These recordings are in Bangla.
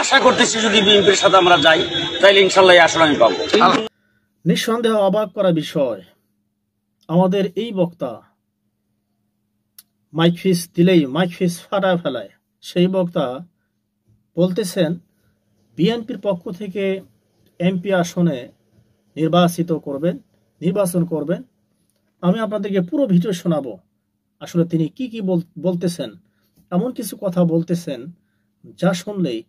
আশা করতেছি যদি বিএনপির সাথে আমরা যাই তাহলে ইনশাল্লাহ এই আসন আমি পাবো। নিঃসন্দেহ অবাক করা বিষয়, আমাদের এই বক্তা মাইক ফিস দিলেই মাইক ফিস ফাটায় ফেলায়। সেই বক্তা বলতেছেন বিএনপির পক্ষ থেকে এমপি আসনে নির্বাচন করবেন। আমি আপনাদেরকে পুরো ভিডিও শোনাবো আসলে তিনি কি কি বলতেছেন। এমন কিছু কথা বলতেছেন যা শুনলেই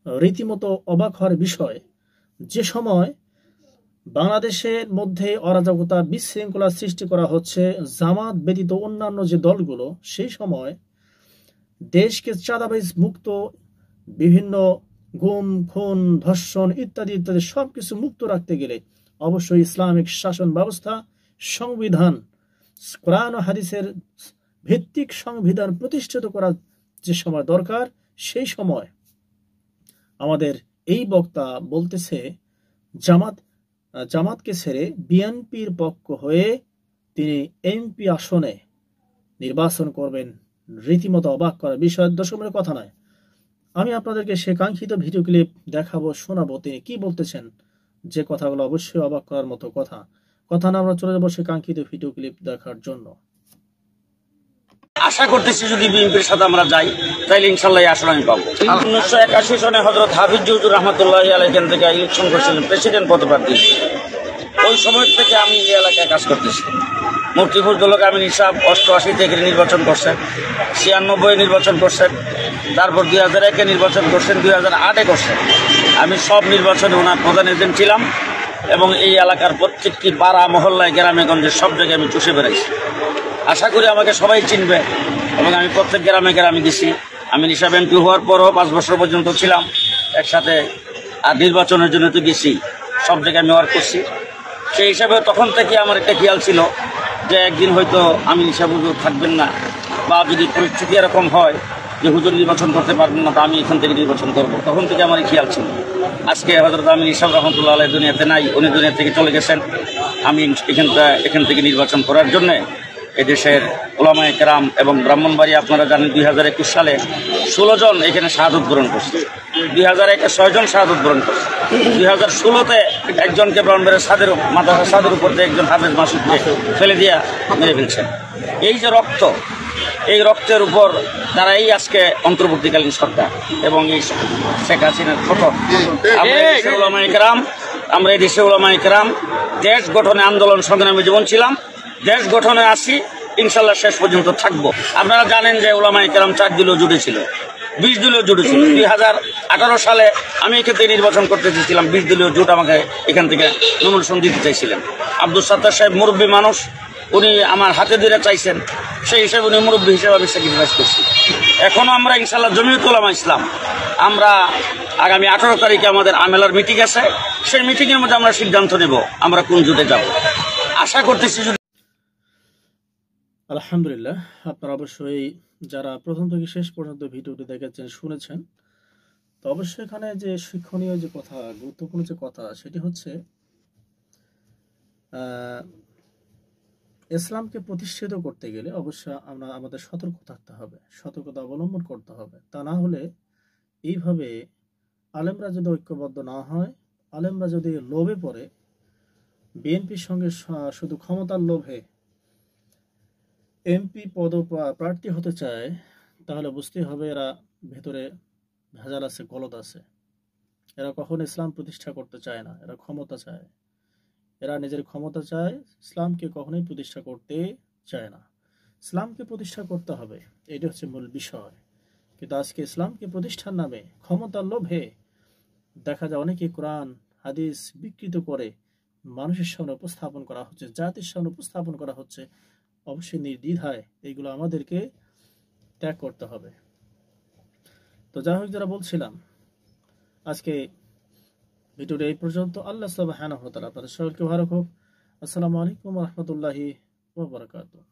রীতিমতো অবাক হওয়ার বিষয়। যে সময় বাংলাদেশের মধ্যে অরাজকতা বিশৃঙ্খলা সৃষ্টি করা হচ্ছে জামাত ব্যতীত অন্যান্য যে দলগুলো, সেই সময় দেশকে চাঁদাবাজ মুক্ত, বিভিন্ন গুম খুন ধর্ষণ ইত্যাদি ইত্যাদি সবকিছু মুক্ত রাখতে গেলে অবশ্যই ইসলামিক শাসন ব্যবস্থা, সংবিধান, কোরআন ও হাদিসের ভিত্তিক সংবিধান প্রতিষ্ঠিত করা যে সময় দরকার, সেই সময় আমাদের এই বক্তা বলতেছে জামাতকে ছেড়ে বিএনপির পক্ষ হয়ে তিনি এমপি আসনে নির্বাচন করবেন। রীতিমতো অবাক করার বিষয়, দর্শকের কথা নয়। আমি আপনাদেরকে সে কাঙ্ক্ষিত ভিডিও ক্লিপ দেখাবো, শোনাবো তিনি কি বলতেছেন। যে কথাগুলো অবশ্যই অবাক করার মতো কথা না, আমরা চলে যাবো সে কাঙ্ক্ষিত ভিডিও ক্লিপ দেখার জন্য। আশা করতেছি যদি বিএনপির সাথে আমরা যাই তাহলে ইনশাল্লাহ এই আসন আমি পাবো। 1981 সনে হযরত হাফিজ হুজুর রাহমাতুল্লাহি আলাইহি এখান থেকে ইলেকশন করেছিলেন প্রেসিডেন্ট পদপ্রার্থী। ওই সময় থেকে আমি এই এলাকায় কাজ করতেছি। মুফতি ফজলুল হক আমিন সাহেব 88 থেকে নির্বাচন করছেন, 96 নির্বাচন করছেন, তারপর 2001 নির্বাচন করছেন, 2008 করছেন। আমি সব নির্বাচনে ওনার প্রধান এজেন্ট ছিলাম এবং এই এলাকার প্রত্যেকটি পাড়া মহল্লায় গ্রামে গঞ্জে সব জায়গায় আমি চষে বেড়াইছি। আশা করি আমাকে সবাই চিনবে এবং আমি প্রত্যেক গ্রামে গেছি। আমি হিসাব এমপি হওয়ার পরও 5 বছর পর্যন্ত ছিলাম একসাথে, আর নির্বাচনের জন্য তো গেছি, সব জায়গায় আমি ওয়ার্ক করছি। সেই হিসাবে তখন থেকে আমার একটা খেয়াল ছিল যে একদিন হয়তো আমি হিসাব হুজুর থাকবেন না, বা যদি পরিস্থিতি এরকম হয় যে হুজুর নির্বাচন করতে পারবেন না, তা আমি এখান থেকে নির্বাচন করব। তখন থেকে আমার খেয়াল ছিল। আজকে হযরত আমিন সাহেব রহমতুল্লাহ আলাইহি দুনিয়াতে নাই, উনি দুনিয়া থেকে চলে গেছেন। আমি এখান থেকে নির্বাচন করার জন্যে এদেশের উলামায়ে কেরাম এবং ব্রাহ্মণবাড়িয়া, আপনারা জানেন 2021 সালে 16 জন এখানে শাহাদত বরণ করছে, 2001-এ 6 জন শাহাদত বরণ করছে, 2016-তে একজনকে ব্রাহ্মণবাড়িয়ার মাদ্রাসা ছাদের উপর দিয়ে একজন হাফেজ মাসুদকে ফেলে দিয়ে মেরে ফেলছেন। এই যে রক্ত, এই রক্তের উপর তারা এই আজকে অন্তর্বর্তীকালীন সরকার এবং এই শেখ হাসিনার ফটো, আমরা এই দেশে উলামায়ে কেরাম দেশ গঠনে আন্দোলন সংগ্রামে জীবন ছিলাম, দেশ গঠনে আসি, ইনশাল্লাহ শেষ পর্যন্ত থাকবো। আপনারা জানেন যে উলামায়ে কেরাম 4 দলীয় জোটে ছিল, 20 দলীয় জোটে ছিল। 2018 সালে আমি এখান থেকে নির্বাচন করতে চেয়েছিলাম, 20 দলীয় জোট আমাকে এখান থেকে নমিনেশন দিতে চাইছিলেন। আব্দুল সাত্তার সাহেব মুরব্বী মানুষ, উনি আমার হাতে ধরে চাইছেন, সেই হিসেবে উনি মুরব্বী হিসেবে আমি স্যাক্রিফাইস করছি। এখনও আমরা ইনশাল্লাহ জমিয়ত উলামা ইসলাম, আমরা আগামী 18 তারিখে আমাদের আমেলার মিটিং আছে, সেই মিটিংয়ের মধ্যে আমরা সিদ্ধান্ত নেব আমরা কোন জোটে যাব। আশা করতেছি আলহামদুলিল্লাহ, আপনারা অবশ্যই যারা প্রথম থেকে শেষ পর্যন্ত ভিডিওটি দেখেছেন, শুনেছেন, তো অবশ্যই এখানে যে শিক্ষণীয় যে কথা, গুরুত্বপূর্ণ যে কথা, সেটি হচ্ছে ইসলামকে প্রতিষ্ঠিত করতে গেলে অবশ্যই আমাদের সতর্ক থাকতে হবে, সতর্কতা অবলম্বন করতে হবে। তা না হলে এইভাবে আলেমরা যদি ঐক্যবদ্ধ না হয়, আলেমরা যদি লোভে পড়ে বিএনপির সঙ্গে শুধু ক্ষমতার লোভে এমপি প্রার্থী হতে চায়, তাহলে বুঝতে হবে এরা ভেতরে ভেজাল আছে, গলদ আছে। এরা কখনো ইসলাম প্রতিষ্ঠা করতে চায় না, এরা ক্ষমতা চায়, এরা নিজের ক্ষমতা চায়, ইসলামকে কখনোই প্রতিষ্ঠা করতে চায় না। ইসলামকে প্রতিষ্ঠা করতে হবে, এটা হচ্ছে মূল বিষয়। কিন্তু আজকে ইসলামকে প্রতিষ্ঠার নামে ক্ষমতার লোভে দেখা যায় অনেকে কোরআন হাদিস বিকৃত করে মানুষের সামনে উপস্থাপন করা হচ্ছে, জাতির সামনে উপস্থাপন করা হচ্ছে। অবশ্যই নির্দ্বিধায় এইগুলো আমাদেরকে ত্যাগ করতে হবে। তো যাই হোক, যারা বলছিলাম, আজকে ভিডিওটা এই পর্যন্ত। আল্লাহ সুবহানাহু ওয়া তাআলা আপনাদের সকলকে ভালো রাখুক। আসসালামু আলাইকুম ওয়া রাহমাতুল্লাহি ওয়া বারাকাতুহু।